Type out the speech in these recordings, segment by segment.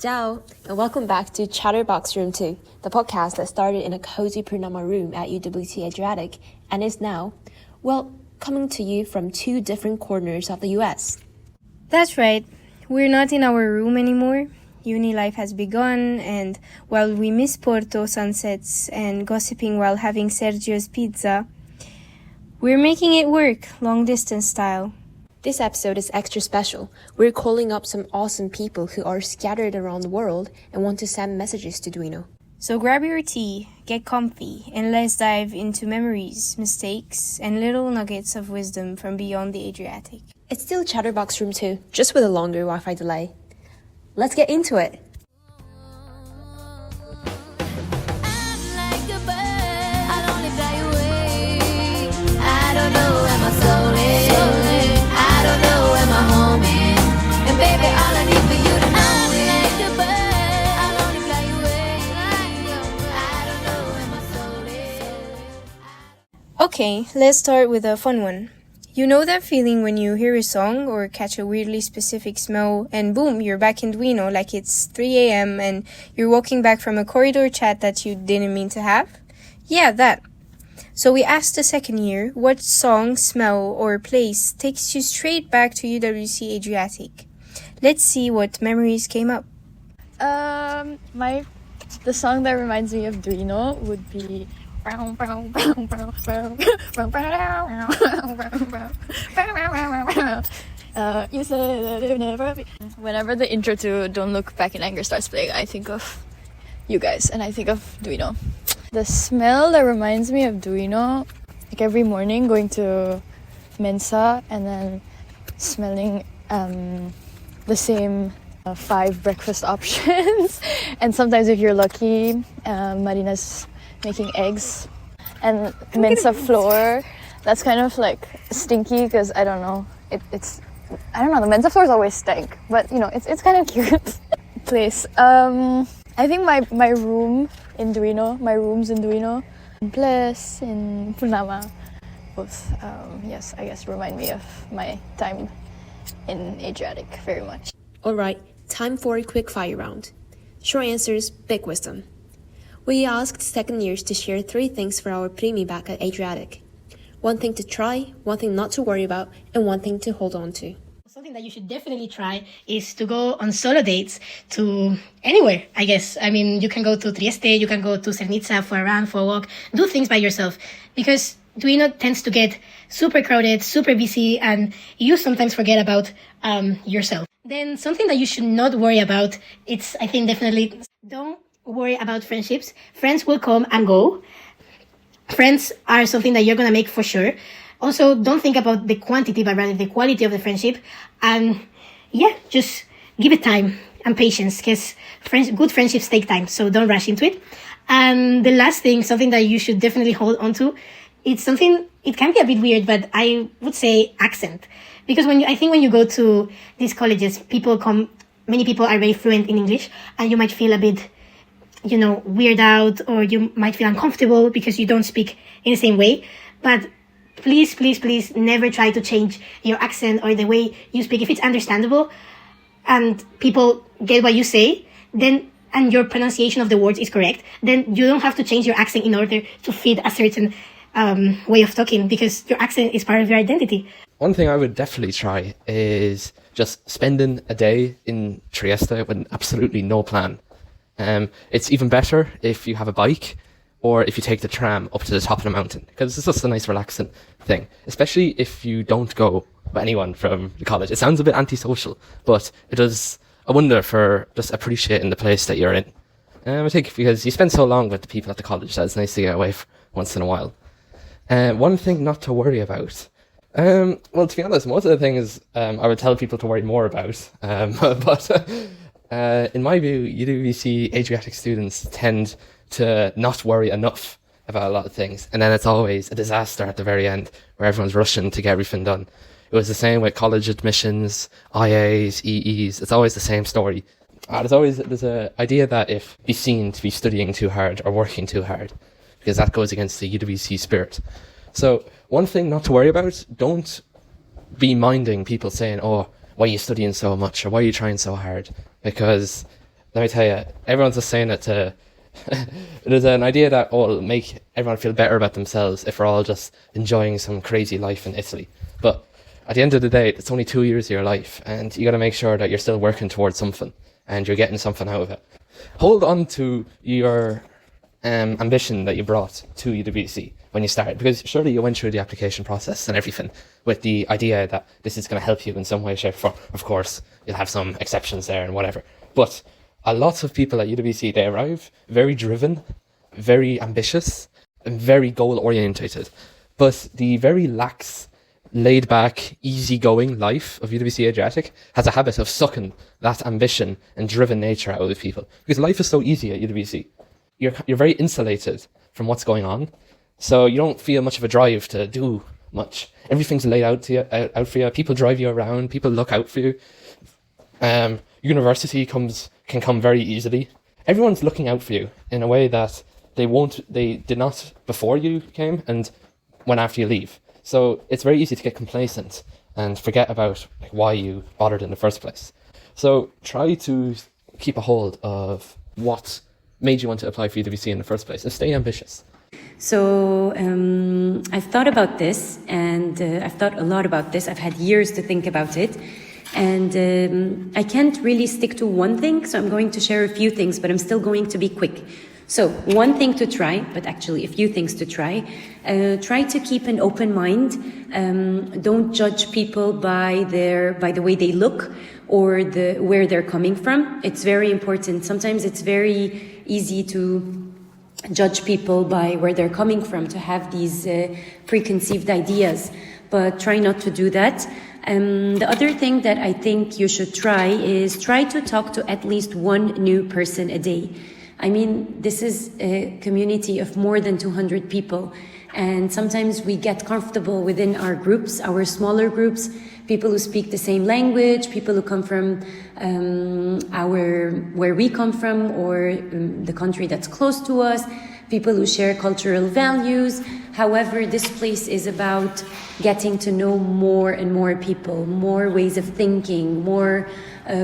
Ciao, and welcome back to Chatterbox Room 2, the podcast that started in a cozy Purnama room at UWT Adriatic and is now, well, coming to you from two different corners of the US. That's right. We're not in our room anymore. Uni life has begun, and while we miss Porto sunsets and gossiping while having Sergio's pizza, we're making it work, long distance style. This episode is extra special. We're calling up some awesome people who are scattered around the world and want to send messages to Duino. So grab your tea, get comfy, and let's dive into memories, mistakes, and little nuggets of wisdom from beyond the Adriatic. It's still Chatterbox Room 2, just with a longer Wi-Fi delay. Let's get into it! Okay, let's start with a fun one. You know that feeling when you hear a song or catch a weirdly specific smell and boom, you're back in Duino like it's 3 a.m. and you're walking back from a corridor chat that you didn't mean to have? Yeah, that. So we asked the second year, what song, smell, or place takes you straight back to UWC Adriatic? Let's see what memories came up. The song that reminds me of Duino would be you say that it never be. Whenever the intro to Don't Look Back in Anger starts playing, I think of you guys and I think of Duino. The smell that reminds me of Duino, like every morning going to Mensa and then smelling the same 5 breakfast options. And sometimes if you're lucky, Marina's making eggs. And Mensa floor, that's kind of like stinky because I don't know, I don't know, the Mensa floors always stink, but you know, it's kind of cute. Place. I think my rooms in Duino, Bless, in Purnama, both, yes, I guess remind me of my time in Adriatic very much. Alright, time for a quick fire round. Short answers, big wisdom. We asked second years to share 3 things for our primi back at Adriatic. 1 thing to try, 1 thing not to worry about, and 1 thing to hold on to. Something that you should definitely try is to go on solo dates to anywhere, I guess. I mean, you can go to Trieste, you can go to Cernica for a run, for a walk. Do things by yourself because Duino tends to get super crowded, super busy, and you sometimes forget about yourself. Then something that you should not worry about, it's, I think, definitely don't worry about friendships. Friends will come and go. Friends are something that you're going to make for sure. Also, don't think about the quantity, but rather the quality of the friendship. And yeah, just give it time and patience because good friendships take time. So don't rush into it. And the last thing, something that you should definitely hold on to, it's something, it can be a bit weird, but I would say accent. Because I think when you go to these colleges, many people are very fluent in English and you might feel a bit, weird out, or you might feel uncomfortable because you don't speak in the same way. But please, please, please never try to change your accent or the way you speak. If it's understandable and people get what you say, then, and your pronunciation of the words is correct, then you don't have to change your accent in order to fit a certain way of talking because your accent is part of your identity. One thing I would definitely try is just spending a day in Trieste with absolutely no plan. It's even better if you have a bike or if you take the tram up to the top of the mountain, because it's just a nice relaxing thing, especially if you don't go with anyone from the college. It sounds a bit antisocial, but it does a wonder for just appreciating the place that you're in. I think because you spend so long with the people at the college that it's nice to get away once in a while. One thing not to worry about. Well, to be honest, most of the things I would tell people to worry more about, but in my view, UWC Adriatic students tend to not worry enough about a lot of things, and then it's always a disaster at the very end where everyone's rushing to get everything done. It was the same with college admissions, IAs, EEs. It's always the same story. There's an idea that if be seen to be studying too hard or working too hard, because that goes against the UWC spirit. So one thing not to worry about, don't be minding people saying, oh, why are you studying so much or why are you trying so hard? Because let me tell you, everyone's just saying it to... There's an idea that will make everyone feel better about themselves if we're all just enjoying some crazy life in Italy. But at the end of the day, it's only 2 years of your life, and you got to make sure that you're still working towards something and you're getting something out of it. Hold on to your ambition that you brought to UWC when you started, because surely you went through the application process and everything with the idea that this is going to help you in some way, shape, or form. Of course, you'll have some exceptions there and whatever. But a lot of people at UWC, they arrive very driven, very ambitious, and very goal-orientated. But the very lax, laid-back, easygoing life of UWC Adriatic has a habit of sucking that ambition and driven nature out of people. Because life is so easy at UWC. You're very insulated from what's going on, so you don't feel much of a drive to do much. Everything's laid out for you. People drive you around. People look out for you. University can come very easily. Everyone's looking out for you in a way that they did not before you came and when after you leave. So it's very easy to get complacent and forget about why you bothered in the first place. So try to keep a hold of what made you want to apply for UWC in the first place and stay ambitious. So I've thought about this, and I've thought a lot about this. I've had years to think about it, and I can't really stick to one thing, so I'm going to share a few things, but I'm still going to be quick. So one thing to try, but actually a few things to try. Try to keep an open mind. Don't judge people by the way they look or where they're coming from. It's very important. Sometimes it's very easy to judge people by where they're coming from, to have these preconceived ideas, but try not to do that. The other thing that I think you should try is try to talk to at least one new person a day. I mean, this is a community of more than 200 people, and sometimes we get comfortable within our groups, our smaller groups, people who speak the same language, people who come from where we come from, or the country that's close to us, people who share cultural values. However, this place is about getting to know more and more people, more ways of thinking, more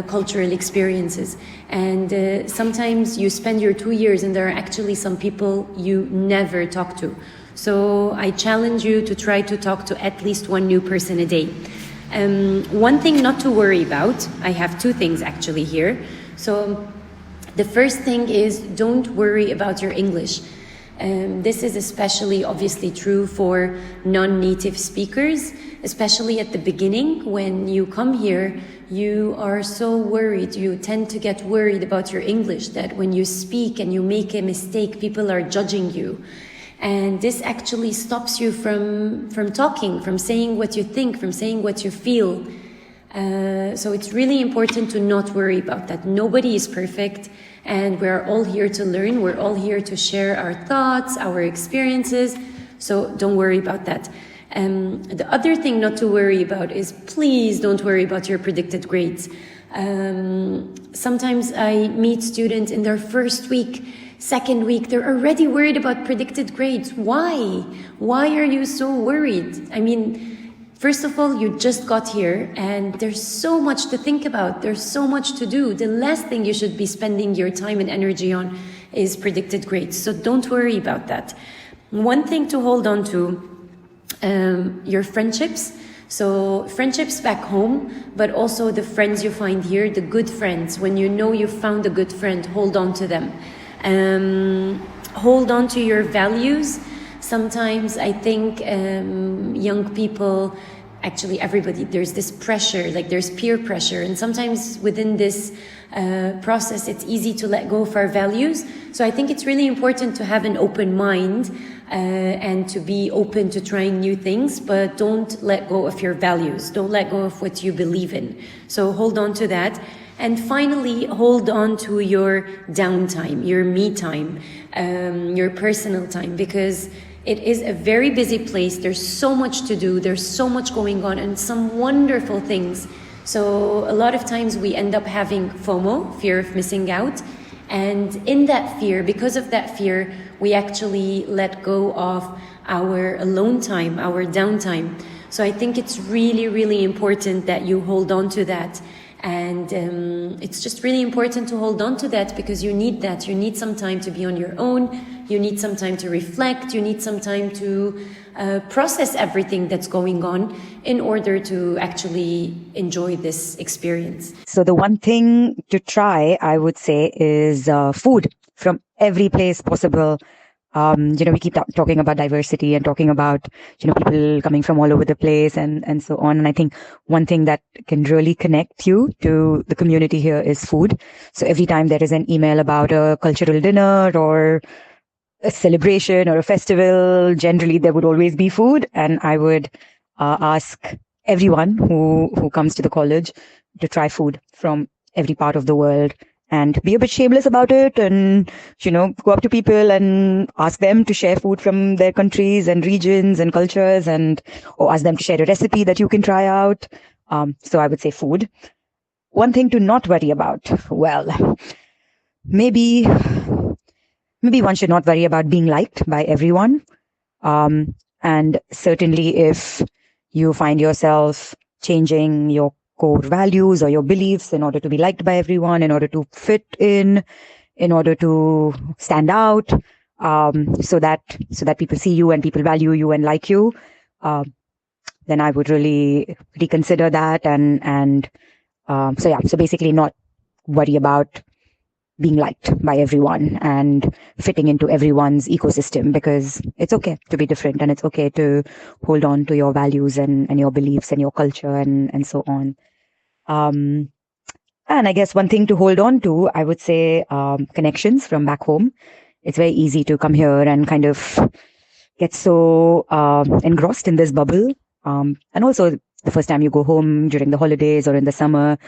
cultural experiences. And sometimes you spend your 2 years and there are actually some people you never talk to. So I challenge you to try to talk to at least one new person a day. One thing not to worry about, I have two things actually here. So the first thing is, don't worry about your English. This is especially obviously true for non-native speakers, especially at the beginning. When you come here, you are so worried. You tend to get worried about your English, that when you speak and you make a mistake, people are judging you. And this actually stops you from talking, from saying what you think, from saying what you feel. So it's really important to not worry about that. Nobody is perfect, and we're all here to learn. We're all here to share our thoughts, our experiences. So don't worry about that. The other thing not to worry about is, please don't worry about your predicted grades. Sometimes I meet students in their first week, second week, they're already worried about predicted grades. Why? Why are you so worried? I mean, first of all, you just got here and there's so much to think about. There's so much to do. The last thing you should be spending your time and energy on is predicted grades. So don't worry about that. One thing to hold on to, your friendships. So friendships back home, but also the friends you find here, the good friends. When you know you've found a good friend, hold on to them. Hold on to your values. Sometimes I think young people, actually everybody, there's this pressure, like there's peer pressure, and sometimes within this process it's easy to let go of our values. So I think it's really important to have an open mind and to be open to trying new things, but don't let go of your values. Don't let go of what you believe in. So hold on to that. And finally, hold on to your downtime, your me time, your personal time, because it is a very busy place. There's so much to do. There's so much going on and some wonderful things. So a lot of times we end up having FOMO, fear of missing out. And in that fear, because of that fear, we actually let go of our alone time, our downtime. So I think it's really, really important that you hold on to that And it's just really important to hold on to that, because you need that. You need some time to be on your own. You need some time to reflect. You need some time to process everything that's going on in order to actually enjoy this experience. So the one thing to try, I would say, is food from every place possible. We keep talking about diversity and talking about, people coming from all over the place and so on. And I think one thing that can really connect you to the community here is food. So every time there is an email about a cultural dinner or a celebration or a festival, generally there would always be food. And I would ask everyone who comes to the college to try food from every part of the world, and be a bit shameless about it, and, go up to people and ask them to share food from their countries and regions and cultures, or ask them to share a recipe that you can try out. So I would say food. One thing to not worry about, well, maybe one should not worry about being liked by everyone. And certainly if you find yourself changing your core values or your beliefs in order to be liked by everyone, in order to fit in order to stand out, so that people see you and people value you and like you, then I would really reconsider that. So basically not worry about being liked by everyone and fitting into everyone's ecosystem, because it's okay to be different, and it's okay to hold on to your values and your beliefs and your culture and so on. And I guess one thing to hold on to, I would say, connections from back home. It's very easy to come here and kind of get so engrossed in this bubble. And also the first time you go home during the holidays or in the summer,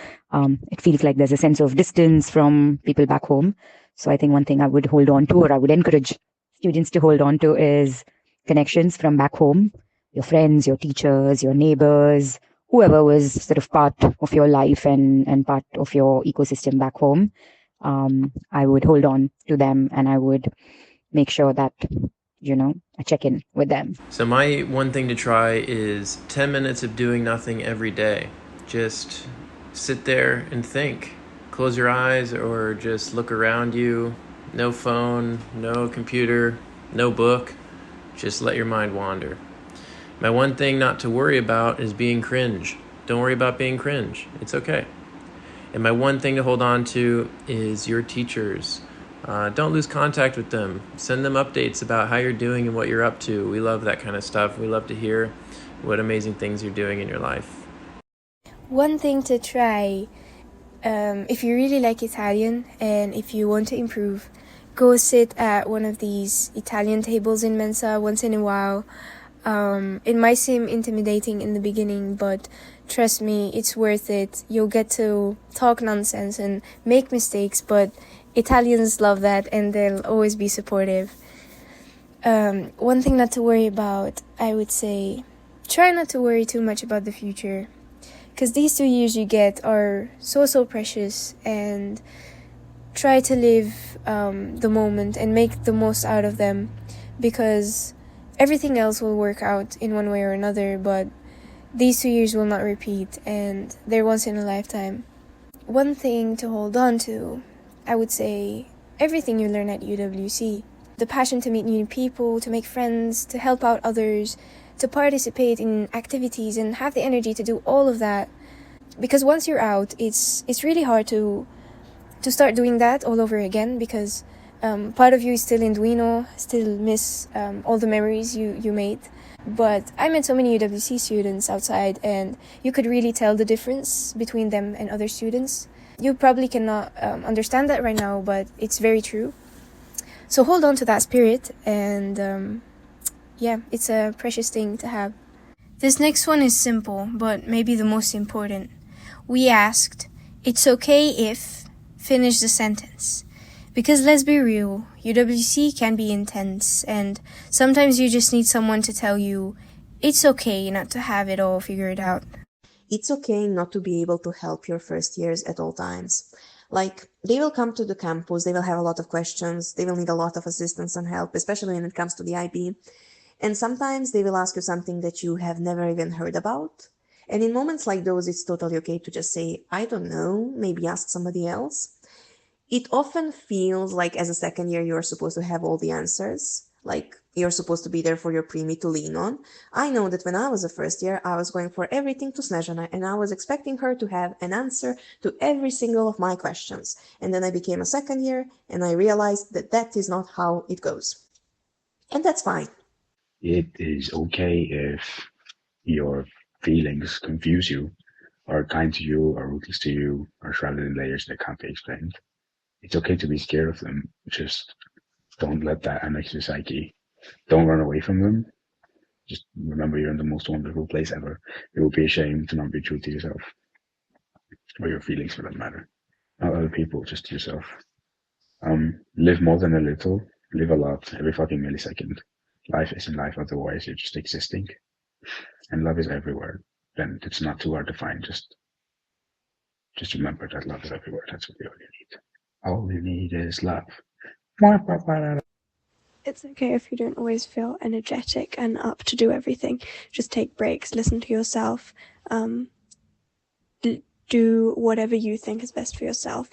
it feels like there's a sense of distance from people back home. So I think one thing I would hold on to, or I would encourage students to hold on to, is connections from back home. Your friends, your teachers, your neighbors, whoever was sort of part of your life and part of your ecosystem back home. I would hold on to them, and I would make sure that, I check in with them. So my one thing to try is 10 minutes of doing nothing every day. Just sit there and think. Close your eyes or just look around you. No phone, no computer, no book. Just let your mind wander. My one thing not to worry about is being cringe. Don't worry about being cringe. It's okay. And my one thing to hold on to is your teachers. Don't lose contact with them. Send them updates about how you're doing and what you're up to. We love that kind of stuff. We love to hear what amazing things you're doing in your life. One thing to try, if you really like Italian and if you want to improve, go sit at one of these Italian tables in Mensa once in a while. It might seem intimidating in the beginning, but trust me, it's worth it. You'll get to talk nonsense and make mistakes, but Italians love that and they'll always be supportive. One thing not to worry about, I would say, try not to worry too much about the future, because these 2 years you get are so precious, and try to live the moment and make the most out of them, because everything else will work out in one way or another, but these 2 years will not repeat, and they're once in a lifetime. One thing to hold on to, I would say, everything you learn at UWC. The passion to meet new people, to make friends, to help out others, to participate in activities and have the energy to do all of that. Because once you're out, it's really hard to start doing that all over again, because part of you is still in Duino, still miss all the memories you made. But I met so many UWC students outside, and you could really tell the difference between them and other students. You probably cannot understand that right now, but it's very true. So hold on to that spirit, and it's a precious thing to have. This next one is simple, but maybe the most important. We asked, it's okay if, finish the sentence. Because let's be real, UWC can be intense, and sometimes you just need someone to tell you, it's okay not to have it all figured out. It's okay not to be able to help your first years at all times. Like, they will come to the campus, they will have a lot of questions, they will need a lot of assistance and help, especially when it comes to the IB. And sometimes they will ask you something that you have never even heard about. And in moments like those, it's totally okay to just say, I don't know, maybe ask somebody else. It often feels like as a second year, you're supposed to have all the answers. Like you're supposed to be there for your preemie to lean on. I know that when I was a first year, I was going for everything to Snezhana and I was expecting her to have an answer to every single of my questions. And then I became a second year and I realized that that is not how it goes. And that's fine. It is okay if your feelings confuse you, are kind to you, are rootless to you, are shrouded in layers that can't be explained. It's okay to be scared of them. Just don't let that annex your psyche. Don't run away from them. Just remember you're in the most wonderful place ever. It would be a shame to not be true to yourself. Or your feelings for that matter. Not other people, just yourself. Live more than a little. Live a lot, every fucking millisecond. Life isn't life otherwise, you're just existing. And love is everywhere. Then it's not too hard to find. Just remember that love is everywhere. That's what you all need. All you need is love. It's okay if you don't always feel energetic and up to do everything. Just take breaks, listen to yourself, do whatever you think is best for yourself,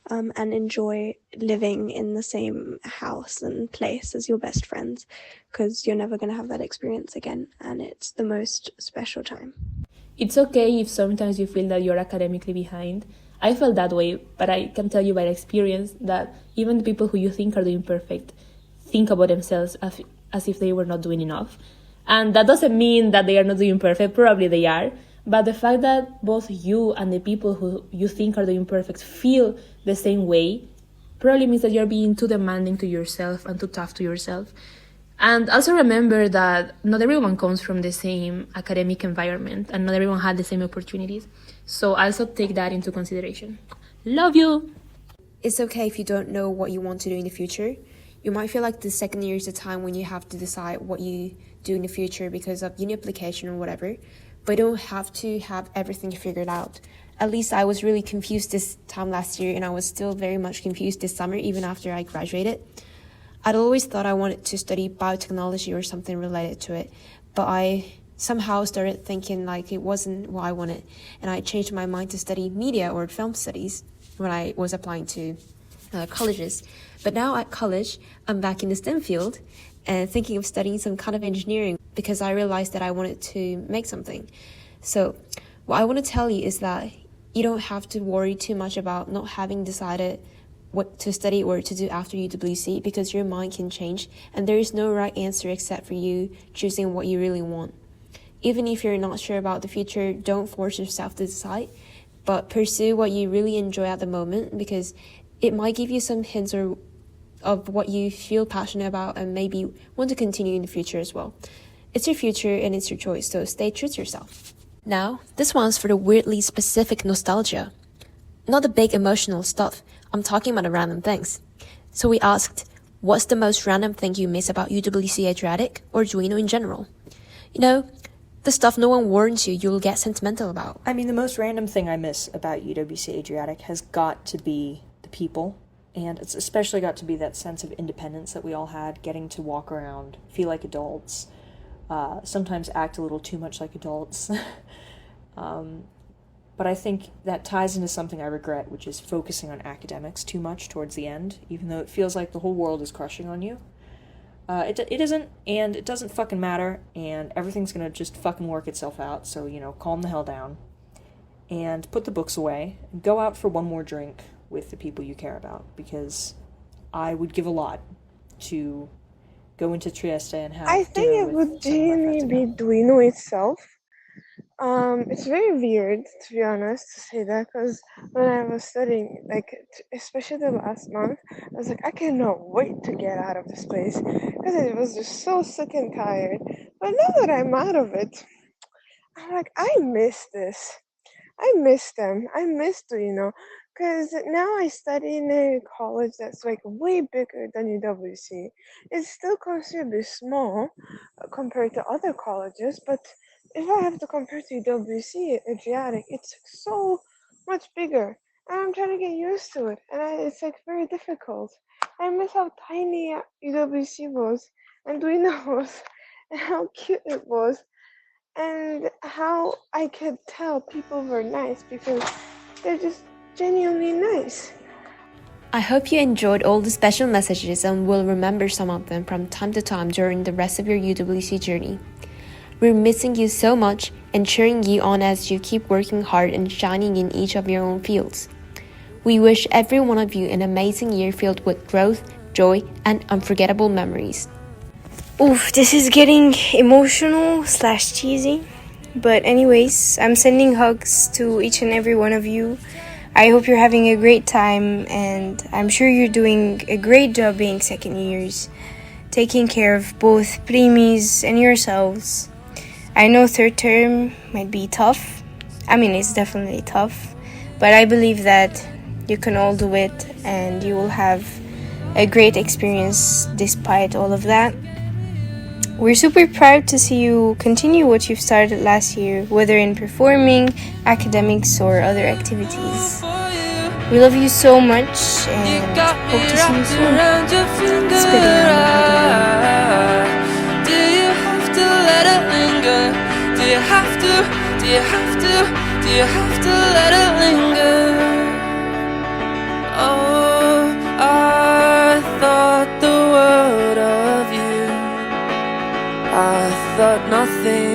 and enjoy living in the same house and place as your best friends, because you're never going to have that experience again, and it's the most special time. It's okay if sometimes you feel that you're academically behind. I felt that way, but I can tell you by experience that even the people who you think are doing perfect think about themselves as if they were not doing enough. And that doesn't mean that they are not doing perfect, probably they are, but the fact that both you and the people who you think are doing perfect feel the same way probably means that you're being too demanding to yourself and too tough to yourself. And also remember that not everyone comes from the same academic environment and not everyone had the same opportunities. So also take that into consideration. Love you! It's okay if you don't know what you want to do in the future. You might feel like the second year is the time when you have to decide what you do in the future because of uni application or whatever, but you don't have to have everything figured out. At least I was really confused this time last year, and I was still very much confused this summer, even after I graduated. I'd always thought I wanted to study biotechnology or something related to it, but I somehow started thinking like it wasn't what I wanted, and I changed my mind to study media or film studies when I was applying to colleges. But now at college, I'm back in the STEM field and thinking of studying some kind of engineering because I realized that I wanted to make something. So what I want to tell you is that you don't have to worry too much about not having decided what to study or to do after UWC, because your mind can change and there is no right answer except for you choosing what you really want. Even if you're not sure about the future, don't force yourself to decide, but pursue what you really enjoy at the moment, because it might give you some hints of what you feel passionate about and maybe want to continue in the future as well. It's your future and it's your choice, so stay true to yourself. Now, this one's for the weirdly specific nostalgia. Not the big emotional stuff, I'm talking about the random things. So we asked, what's the most random thing you miss about UWC Adriatic or Duino in general? You know, the stuff no one warns you you'll get sentimental about. I mean, the most random thing I miss about UWC Adriatic has got to be the people. And it's especially got to be that sense of independence that we all had, getting to walk around, feel like adults, sometimes act a little too much like adults. But I think that ties into something I regret, which is focusing on academics too much towards the end, even though it feels like the whole world is crushing on you. It isn't, and it doesn't fucking matter, and everything's gonna just fucking work itself out, so, calm the hell down. And put the books away, and go out for one more drink with the people you care about, because I would give a lot to go into Trieste and have I think it would genuinely be Duino itself. It's very weird, to be honest, to say that, because when I was studying, especially the last month, I was like, I cannot wait to get out of this place, because it was just so sick and tired. But now that I'm out of it, I'm like, I miss this. I miss them. I miss Duino, because now I study in a college that's way bigger than UWC. It's still considerably small compared to other colleges, but if I have to compare to UWC Adriatic, it's so much bigger, and I'm trying to get used to it, and it's very difficult. I miss how tiny UWC was, and Duino was, and how cute it was. and how I could tell people were nice because they're just genuinely nice. I hope you enjoyed all the special messages and will remember some of them from time to time during the rest of your UWC journey. We're missing you so much and cheering you on as you keep working hard and shining in each of your own fields. We wish every one of you an amazing year filled with growth, joy, and unforgettable memories. Oof, this is getting emotional / cheesy. But anyways, I'm sending hugs to each and every one of you. I hope you're having a great time, and I'm sure you're doing a great job being second years, taking care of both preemies and yourselves. I know third term might be tough. I mean, it's definitely tough, but I believe that you can all do it, and you will have a great experience despite all of that. We're super proud to see you continue what you've started last year, whether in performing, academics, or other activities. We love you so much and hope to see you soon. Spit it out. Do you have to let it linger? Do you have to? Do you have to? Do you have to let it linger? Oh, I thought the world of you. I thought nothing